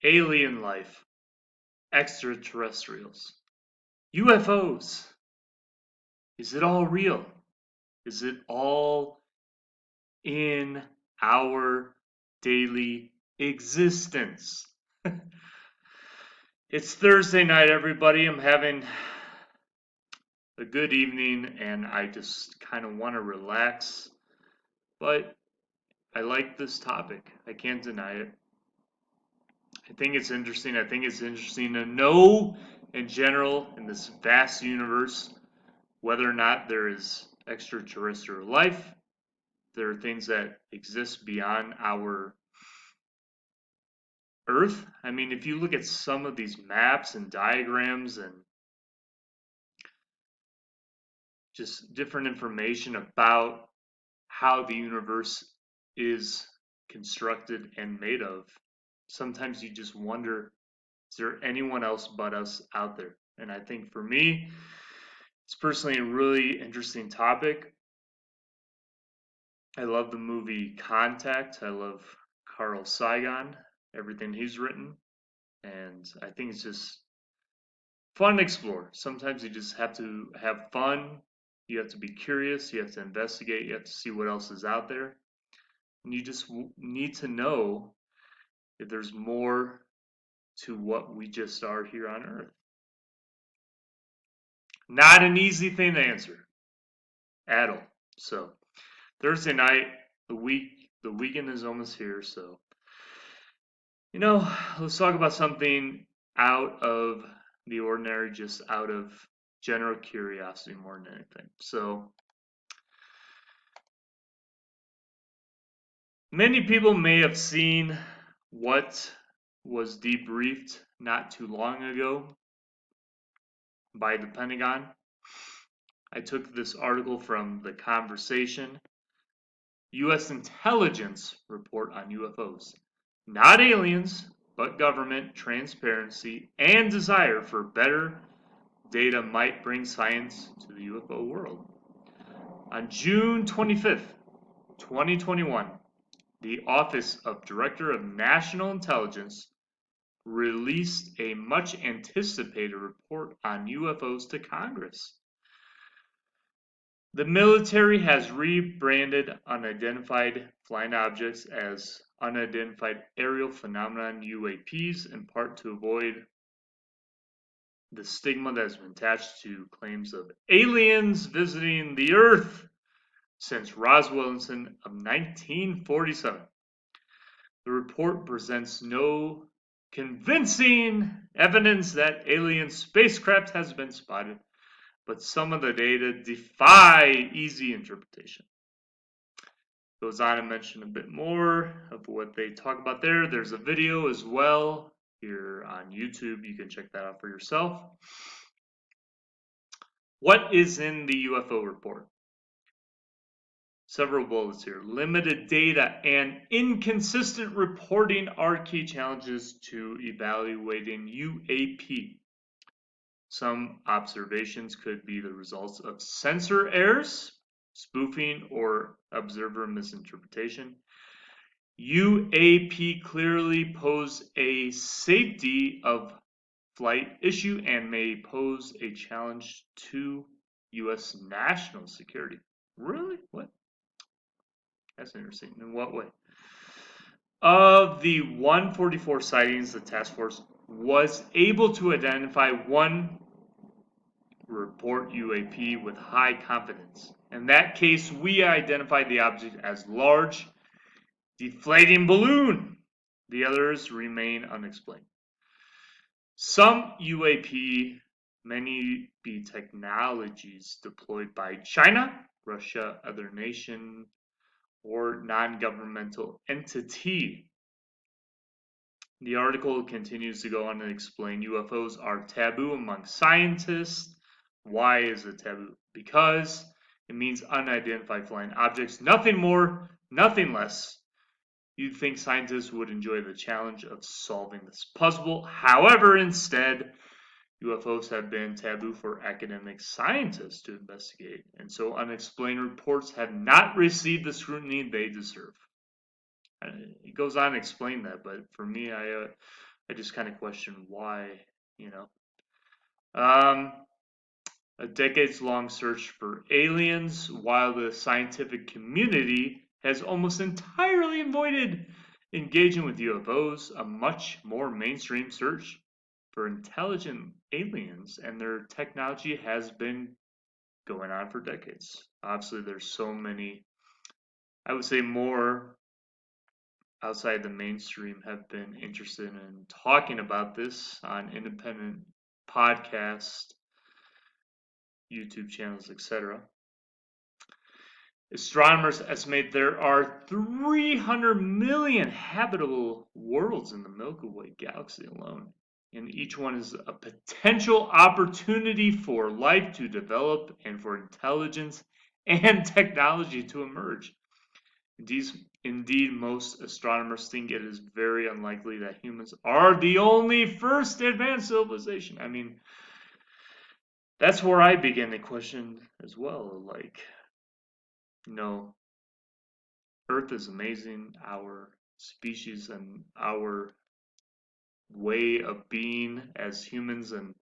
alien life, extraterrestrials, UFOs. Is it all real? Is it all in our daily existence? It's Thursday night, everybody. I'm having a good evening and I just kind of want to relax, but I like this topic. I can't deny it. I think it's interesting. I think it's interesting to know in general in this vast universe whether or not there is extraterrestrial life. There are things that exist beyond our Earth. I mean, if you look at some of these maps and diagrams and just different information about how the universe is constructed and made of, sometimes you just wonder, is there anyone else but us out there? And I think for me, it's personally a really interesting topic. I love the movie Contact. I love Carl Sagan, everything he's written. And I think it's just fun to explore. Sometimes you just have to have fun. You have to be curious. You have to investigate. You have to see what else is out there. And you just need to know if there's more to what we just are here on Earth. Not an easy thing to answer at all. So Thursday night, the weekend is almost here. So let's talk about something out of the ordinary, just out of general curiosity more than anything. So many people may have seen what was debriefed not too long ago by the Pentagon. I took this article from The Conversation. U.S. intelligence report on UFOs. Not aliens, but government transparency and desire for better data might bring science to the UFO world. On June 25th, 2021, the Office of Director of National Intelligence released a much anticipated report on UFOs to Congress. The military has rebranded unidentified flying objects as unidentified aerial phenomenon UAPs, in part to avoid the stigma that has been attached to claims of aliens visiting the Earth since Roswell incident of 1947. The report presents no convincing evidence that alien spacecraft has been spotted, but some of the data defy easy interpretation. Goes on to mention a bit more of what they talk about there. There's a video as well here on YouTube. You can check that out for yourself. What is in the UFO report? Several bullets here. Limited data and inconsistent reporting are key challenges to evaluating UAP. Some observations could be the results of sensor errors, spoofing, or observer misinterpretation. UAP clearly pose a safety of flight issue and may pose a challenge to U.S. national security. Really? What? That's interesting. In what way? Of the 144 sightings, the task force was able to identify one report UAP with high confidence. In that case, we identified the object as large deflating balloon. The others remain unexplained. Some UAP may be technologies deployed by China, Russia, other nation, or non-governmental entity. The article continues to go on and explain UFOs are taboo among scientists. Why is it taboo? Because it means unidentified flying objects, nothing more, nothing less. You'd think scientists would enjoy the challenge of solving this puzzle. However, instead, UFOs have been taboo for academic scientists to investigate, and so unexplained reports have not received the scrutiny they deserve. It goes on to explain that, but for me, I I just kind of question why, you know. Um, a decades-long search for aliens, while the scientific community has almost entirely avoided engaging with UFOs, a much more mainstream search for intelligent aliens and their technology has been going on for decades. Obviously, there's so many, I would say more outside the mainstream have been interested in talking about this on independent podcasts, YouTube channels, etc. Astronomers estimate there are 300 million habitable worlds in the Milky Way galaxy alone, and each one is a potential opportunity for life to develop and for intelligence and technology to emerge. Indeed, most astronomers think it is very unlikely that humans are the only first advanced civilization. I mean, that's where I begin to question as well. Like, you know, Earth is amazing, our species and our way of being as humans and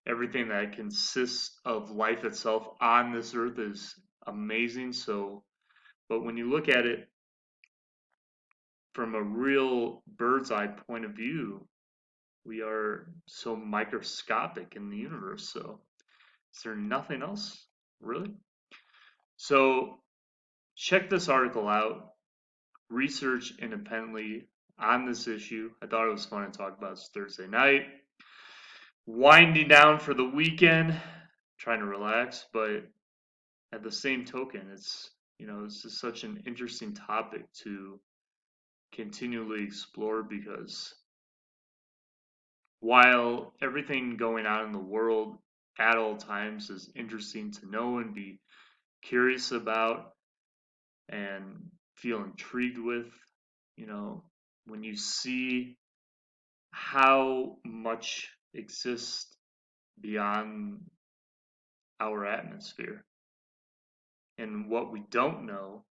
everything that consists of life itself on this earth is amazing. So, but when you look at it from a real bird's eye point of view, we are so microscopic in the universe. So, is there nothing else really? So, check this article out. Research independently on this issue. I thought it was fun to talk about. It's Thursday night, winding down for the weekend, trying to relax, but at the same token, it's just such an interesting topic to continually explore because while everything going on in the world at all times is interesting to know and be curious about and feel intrigued with, you know, when you see how much exists beyond our atmosphere and what we don't know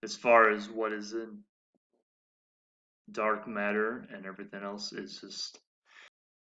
as far as what is in dark matter and everything else is just